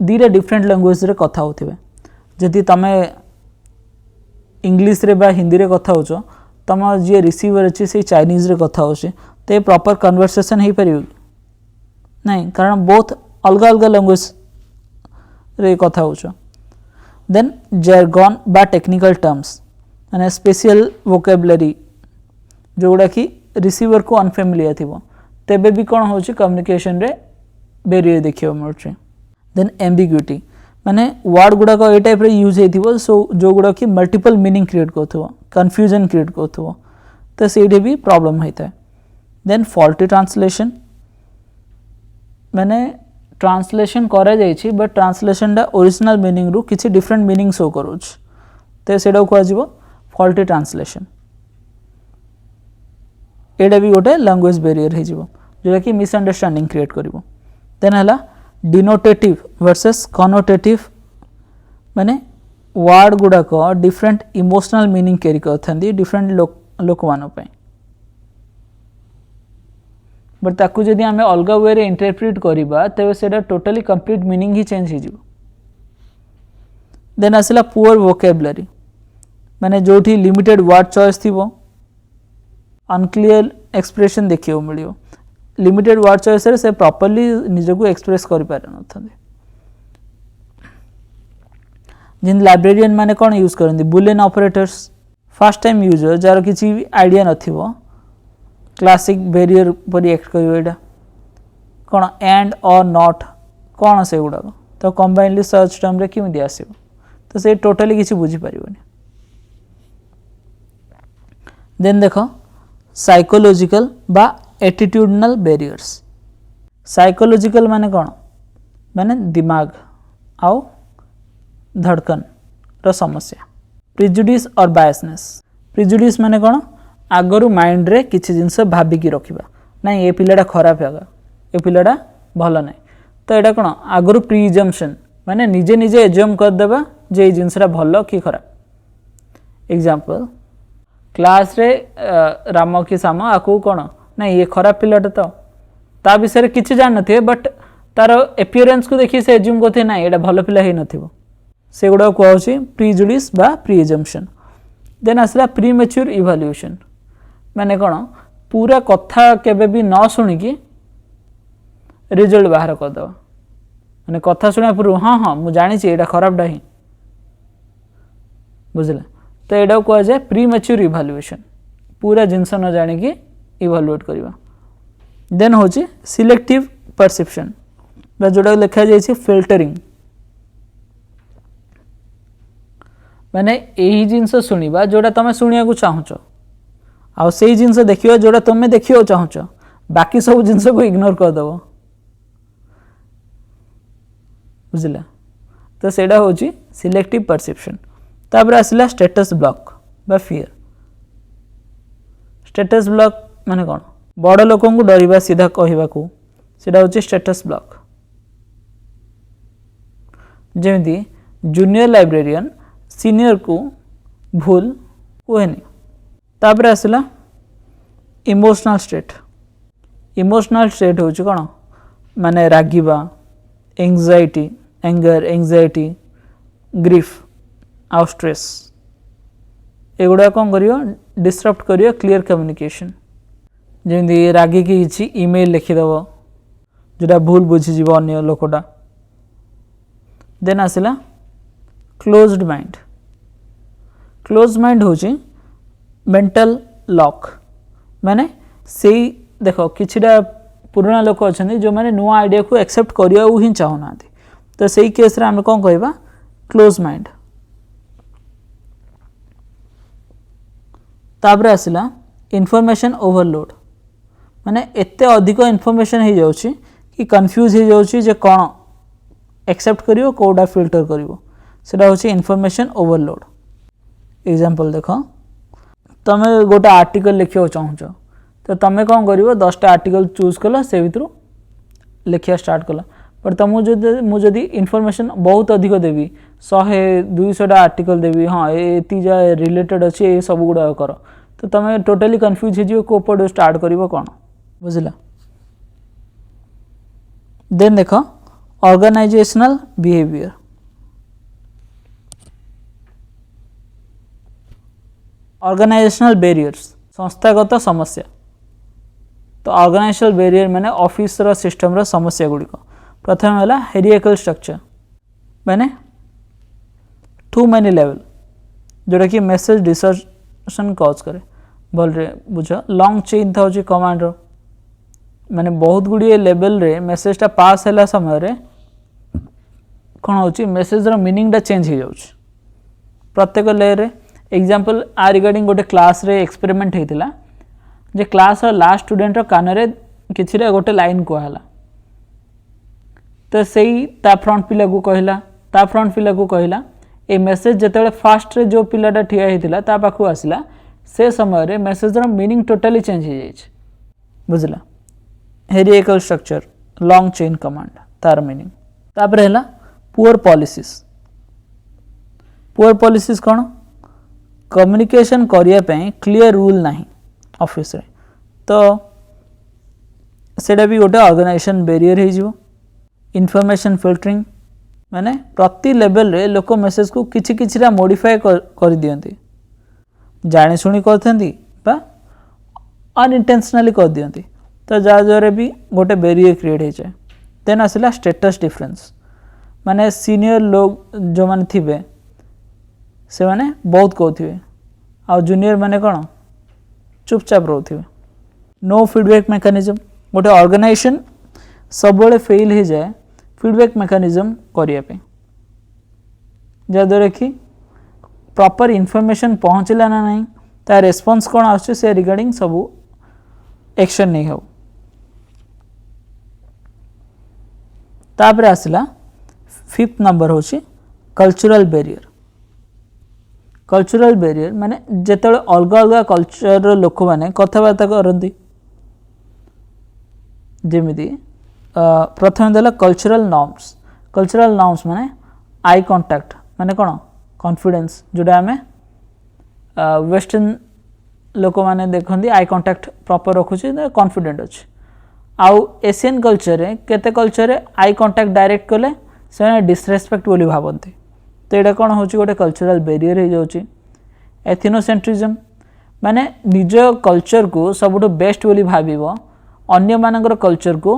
दीटा डिफरेंट लैंग्वेज रे कथा होथिबे जदि तमे इंग्लिश रे बा हिंदी रे कथा होचो तम जे रिसीवर अछि से चाइनीज रे कथा होचे ते प्रॉपर कन्वर्सेशन हे परिबो नहीं कारण बहुत अलग अलग लैंग्वेज रे कथा होचो देन jargon बा टेक्निकल टर्म्स माने स्पेशल वोकैबुलरी जोड़ा कि रिसीवर को अनफेमिलियर थिबो तेबे भी कोन होची कम्युनिकेशन रे बैरियर देखियो मोरचे देन एम्बिग्यूटी माने वर्ड गुडा को ए टाइप रे यूज हेथिबो सो जो गुडा कि मल्टीपल मीनिंग क्रिएट करथबो कंफ्यूजन क्रिएट करथबो तो सेडे भी प्रॉब्लम होता है देन फॉल्टी ट्रांसलेशन माने ट्रांसलेशन करा जायछि बट ट्रांसलेशन दा ओरिजिनल मीनिंग रु किछि डिफरेंट मीनिंग शो करूछ ते सेडा को आजिबो फॉल्टी ट्रांसलेशन एडा भी गोटे लैंग्वेज बैरियर हे जिवो जोटा कि मिसअंडरस्टैंडिंग क्रिएट करिवो देन हला डिनोटेटिव वर्सेस कनोटेटिव माने वर्ड गुडा को डिफरेंट इमोशनल मीनिंग कैरी करथांदी डिफरेंट लोक मानो पय बट ताकू जदि आमे अलगा वे रे इंटरप्रेट करिबा तबे सेडा टोटली कंप्लीट मीनिंग ही चेंज हे जिवो देन आसिला पुअर वोकैबुलरी माने जोठी लिमिटेड वर्ड चॉइस थिबो अनक्लीयर एक्सप्रेशन देखियो मिलियो लिमिटेड वर्ड चॉइस रे से प्रॉपर्ली निजको एक्सप्रेस करि पारे नथंदे जिन लाइब्रेरियन माने कोन यूज करंदी Boolean operators first time user जार किछि आइडिया नथिबो क्लासिक बैरियर पर एक्ट करियो एटा कोन एंड और नॉट कोन से गुडा तो कंबाइनली सर्च टर्म रे किमि आसीबो तो से टोटली किछि बुझी परिबोनी देन देखो साइकोलॉजिकल बा एटीट्यूडनल बैरियर्स साइकोलॉजिकल माने कोन माने दिमाग आउ धड़कन रो समस्या प्रिजुडिस और बायसनेस प्रिजुडिस माने कोन आगरु माइंड रे किछि जिंस भाबी की रखिबा नाही ए पिलाडा खराब हेगा ए पिलाडा भलो नाही तो एटा कोन आगरु प्रीजम्पशन माने निजे निजे एज्यूम कर देबा जे ए जिंसरा भलो की खराब एग्जांपल क्लास रे राम की साम आकु कोन नहीं ये खराब पिलाटा तो ता विषय किसी जान नथिबे बट तार एपियरेंस को देखि से एज्यूम करथे ना एटा भलो पिला हे नथिबो से गुडा कहउची प्रीजुडिस बा प्रीजम्पशन देन आसला प्रीमेच्योर इवैल्यूएशन माने कोन पूरा कथा केबे भी न सुनी की रिजल्ट बाहर कर दवा माने कथा सुना पूर्व हां हां मु जानि छी एटा खराब डा ही बुझले तो एटा को जाय प्रीमेच्योर इवैल्यूएशन पूरा जिंस न जानि की इवैल्यूएट करबा देन होची सिलेक्टिव परसेप्शन बा जोडा लिखा जाय छी फिल्टरिंग माने एही जिंस सुनिबा जोडा तमे सुनिया को चाहछो आ सेही जिंस देखियो जोडा तमे देखियो चाहछो बाकी सब जिंस को इग्नोर कर दबो बुझला तो सेडा होची सिलेक्टिव परसेप्शन तापर आसला स्टेटस ब्लॉक बा फियर स्टेटस ब्लॉक माने कोन बड़ लोकन को डरिबा सीधा कहबा को सेडा होची स्टेटस ब्लॉक जेमती जूनियर लाइब्रेरियन सीनियर को भूल कहनी तापर आसला इमोशनल स्टेट होची कोन माने रागिबा एंजाइटी एंगर एंजाइटी ग्रीफ आउ स्ट्रेस एगुड़ा कौन करियो डिस्टर्ब करियो क्लियर कम्युनिकेशन जेमती रागी की किसी ईमेल लिखिदेव जोटा भूल बुझीज अन्य लोकटा देन आसला क्लोज्ड माइंड होची मेंटल लॉक माने से देखो किछिटा पुराना लोक अच्छा जो मैंने नुआ आइडिया को एक्सेप्ट करिया ही चाहूना तो सही केस रे आम कौन कहबा क्लोज माइंड तापर आसला इनफॉरमेशन ओवरलोड माने एते अधिक इनफॉरमेशन हो जाउची कि कंफ्यूज हो जाउची जे कोन एक्सेप्ट करियो कोडा फिल्टर करियो सेटा होची इनफॉरमेशन ओवरलोड एग्जांपल देखो तमे गोटे आर्टिकल लिखियो चाहछो तो तमे कौन करियो 10टा आर्टिकल चूज कला से भितरु लिखिया स्टार्ट कला पर तुम जदि इनफॉरमेशन बहुत अधिक देवी 100-200 आर्टिकल देवी हाँ ये जा रिलेटेड अच्छे ये सब गुड़ा कर तो तुम टोटली कन्फ्यूज हो को पड़ स्टार्ट कर कौन बुझला देन देख ऑर्गेनाइजेशनल बिहेवियर ऑर्गेनाइजेशनल बैरियर्स संस्थागत समस्या तो ऑर्गेनाइजेशनल बैरियर माने ऑफिस रो सिस्टम रो समस्या गुड़िक प्रथम है हेरिएकल स्ट्रक्चर माने टू मेनी लेवल जोटा कि मेसेज डिसर्शन कॉज करे भल रे बुझ लॉन्ग चेन था होची कमांड रो माने बहुत गुड़िए लेवल रे मेसेजटा पास हैला समय रे कौन होची मेसेज रो मीनिंग टा चेंज हो जाउची प्रत्येक लेयर रे एग्जांपल आ रिगार्डिंग गोटे क्लास रे एक्सपेरिमेंट हेतिला जे क्लास रो लास्ट स्टूडेंट रो कान रे किछिरे गोटे लाइन कहला तो सही ता फ्रंट पिला को कहला ए मेसेज जेतेबेले फास्ट रे जो पिलाटा ठिया हेतिला ता पाखु आसिला से समय रे मेसेज रो मीनिंग टोटली चेंज हो जाइछ बुझला हेरिएकल स्ट्रक्चर लॉन्ग चेन कमांड तार मीनिंग तापर हैला पुअर पॉलिसीज कौन कम्युनिकेशन करिया पे क्लियर रूल नहीं ऑफिस रे तो सेटा भी गोटे ऑर्गेनाइजेशन बैरियर हो इनफॉरमेशन फिल्टरिंग माने प्रति लेवल रे लोक मेसेज को किछि किछिरा मॉडिफाई कर दियंती जाने सुनी करथंती बा अनइंटेंशनली कर दियंती तो जहाँद्वारा भी गोटे बेरियर क्रिएट हो जाए। देन आसला स्टेटस डिफरेंस माने सीनियर लोग जो माने थिबे से माने बहुत कहते आ जूनियर माने कौन चुपचाप रोथे। नो फीडबैक मेकानिज्म गोटे ऑर्गेनाइजेशन सब फेल हो जाए फीडबैक मेकानिज्म करने जहाँद्वारा कि प्रॉपर इनफॉरमेशन पहुँचला ना नहीं तार रेस्पॉन्स कौन आसुचे से रिगार्डिंग सबू एक्शन नहीं हो। तापर आसला फिफ्थ नंबर होची कल्चरल बैरियर। कल्चरल बैरियर माने जेतेबेले अलग अलग कल्चर लोक माने कथबार्ता करती जेमिति प्रथम देला कल्चरल नॉर्म्स माने आई कांटेक्ट माने कौन कॉन्फिडेंस जोटा आम वेस्टर्न लोक मैंने देखते आई कांटेक्ट प्रॉपर रखुचे कॉन्फिडेंट अच्छे आउ एशियन कल्चर केते कल्चर आई कांटेक्ट डायरेक्ट कले से डिसरेस्पेक्ट बोली भावती तो यहाँ कौन हो गोटे कल्चरल बैरियर हो जाउची। एथिनोसेंट्रिज्म माने निज कल्चर को सबुठ बेस्ट बोली भाविबो अन्य मानकर कल्चर को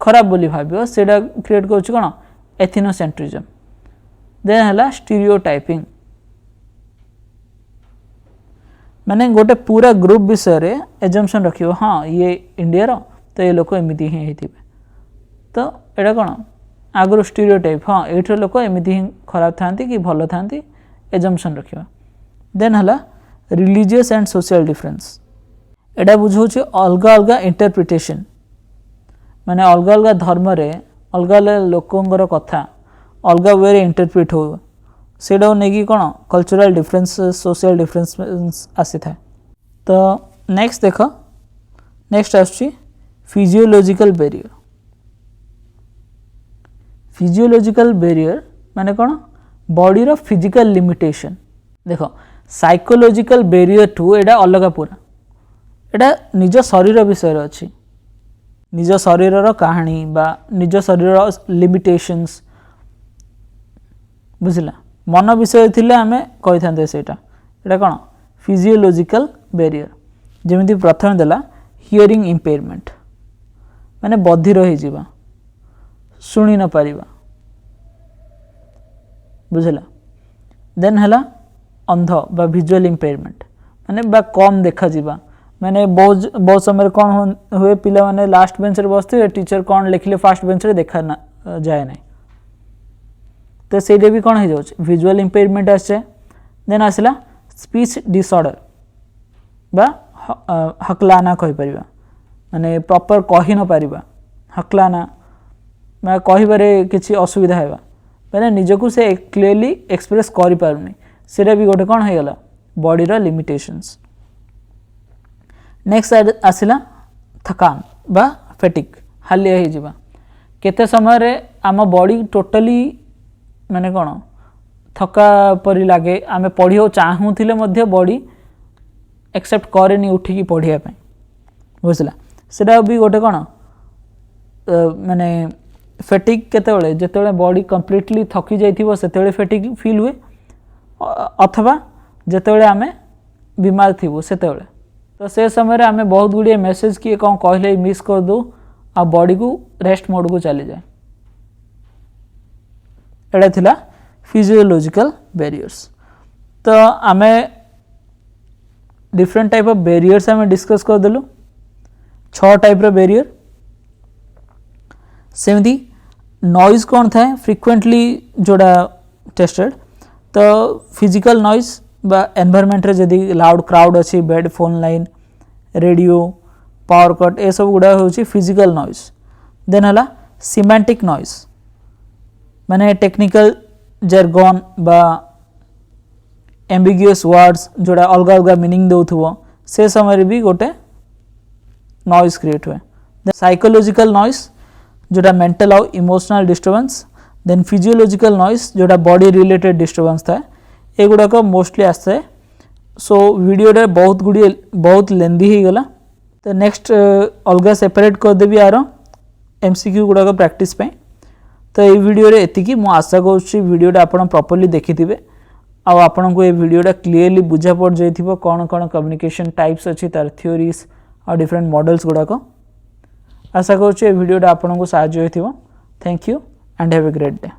खराब बोली भाविबो सेटा क्रिएट करूची कौन एथिनोसेंट्रिज्म। देन हला स्टीरियोटाइपिंग माने गोटे पूरा ग्रुप विषय रे एजम्पशन रखियो हाँ ये इंडिया रो तो ये लोक एमती ही होइथिबे तो एटा कौन आगुरी स्टीरियोटाइप हाँ ये लोक एमती ही खराब थांती कि भल थांती एजम्पशन रखियो। देन हला रिलीजियस एंड सोशल डिफरेंस एटा बुझाउछि अलग अलग इंटरप्रिटेशन माने अलग अलग धर्म रे अलग अलग लोकंगर कथा अलग वे रे इंटरप्रिट हो सेटा नहीं कौन कल्चरल डिफरेंस सोशल डिफरेंस आसी था। तो नेक्स्ट देख नेक्स्ट आसुछि फिजियोलॉजिकल बैरियर। फिजियोलॉजिकल बैरियर माने कौन बॉडी रो फिजिकल लिमिटेशन देख साइकोलॉजिकल बैरियर टू एटा अलग पूरा एटा निज शरीर विषय अच्छी निज शरीर रो कहानी बा निज शरीर रो लिमिटेशंस बुझला मन विषय थिले आमे कहि थांते सेटा एटा कोन फिजियोलॉजिकल बैरियर जेमिति प्रथम देला हियरिंग इम्पेयरमेंट माने बधिर हो जीवा सुनी न पारिबा बुझला। देन हला अंध बा विजुअल इम्पेयरमेंट माने बा कम देखा जीवा माने बहुत समय कौन हुए पिला माने लास्ट बेंच रे बसते टीचर कौन लिखले फास्ट बेंच रे देखा ना जाए ना तो से भी कौन हो जाउछ विजुअल इम्पेयरमेंट आसे। देन आसला स्पीच डिसऑर्डर बा हकलाना कहि परिबा माने प्रॉपर कहि न परिबा हकलाना मैं कहिबारे किछि असुविधा हेबा माने निजको से क्लियरली एक्सप्रेस करि पारुनी सेटा भी गोटे कौन हो गला बॉडी रो लिमिटेशंस। नेक्स्ट आसला थकान बा फेटिक हालिया हो जावा केते समय रे आम बॉडी टोटली माने कौन थका परी लगे आम पढ़िया चाहूले मध्य बॉडी एक्सेप्ट करे उठिकी पढ़िया बुझला सेटा भी गोटे कौन माने फेटिक केतेबेले जेतेबेले बॉडी कंप्लीटली थकी जाइथिबो सेतेबेले फेटिक फील हुए अथवा जेतेबेले आमे बीमार थिबो सेतेबेले तो से समय आमे बहुत गुड़िए मेसेज किए कौन कहले मिस कर दो आ बॉडी को रेस्ट मोड को चली जाए एटा थिला फिजियोलॉजिकल बैरियर्स। तो आमे डिफरेंट टाइप ऑफ बैरियर्स आमे डिस्कस कर देलु 6 टाइप रो बैरियर सेमती नॉइज कौन थाए फ्रिक्वेंटली जोड़ा टेस्टेड तो फिजिकल नॉइज बा एनवायरनमेंट रे जदी लाउड क्राउड अच्छी bad phone line radio power cut ए सब गुड़ा होची फिजिकल नॉइज। देन हला सिमेंटिक नॉइज माने टेक्निकल जर्गन बा एम्बिगियस वर्ड्स जोड़ा अलग अलग मीनिंग दउथुबो से समय भी गोटे नॉइज क्रिएट हुए। साइकोलॉजिकल नॉइज जोड़ा मेंटल और emotional disturbance. Then physiological noise जोड़ा बॉडी रिलेटेड डिस्टर्बेंस था एगुड़ाक मोस्टली आसए। सो वीडियो बहुत लेंदी हो गला तो नेक्स्ट अलग सेपरेट करदेवी यार एमसीक्यू गुड़ाक प्रैक्टिस पे। तो ये वीडियो रे एतिकी मु आशा करुँची वीडियोटा आपन प्रॉपर्ली देखिथिबे आपन को ये वीडियोटा क्लियरली बुझा पड़ जाइथिबो कौन कौन कम्युनिकेशन टाइप्स अच्छी तार थ्योरीज आ डिफरेंट मॉडल्स गुड़ाक आशा करुच्छे भिडियोटा आपको साहाय्य होइथिबो। Thank you and have a great day.